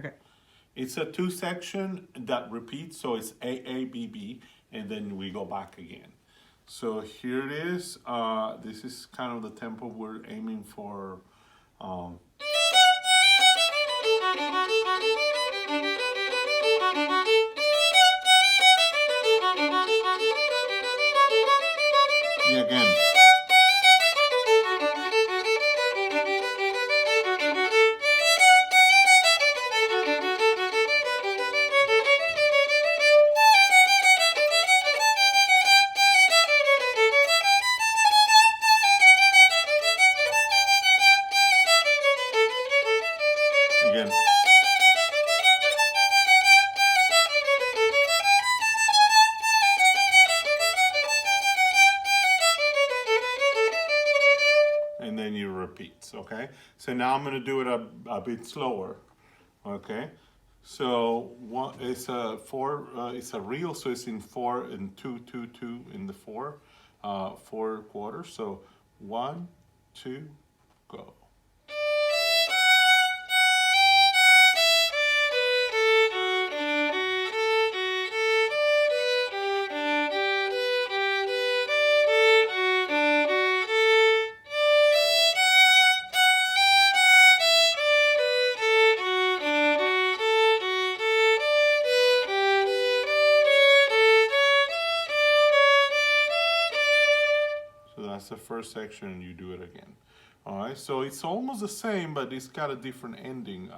Okay. It's a two section that repeats, so it's A, A, B, B, and then we go back again. So here it is. This is kind of the tempo we're aiming for. Again. Again. And then you repeat, okay? So now I'm gonna do it a bit slower, okay? So one, it's a four, it's a real, so it's in 4 and 2, 2, 2 in the 4, 4 quarters. So 1, 2, go. So that's the first section, and you do it again. All right, so it's almost the same, but it's got a different ending,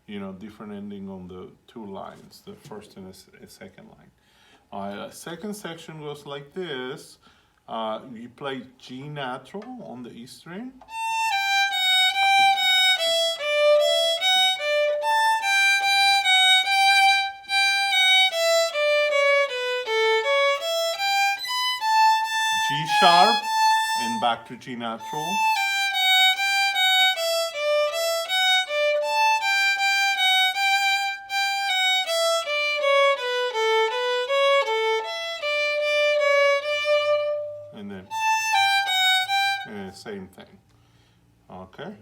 different ending on the two lines, the first and the second line. All right, second section goes like this. You play G natural on the E string. G sharp and back to G natural. And then same thing. Okay.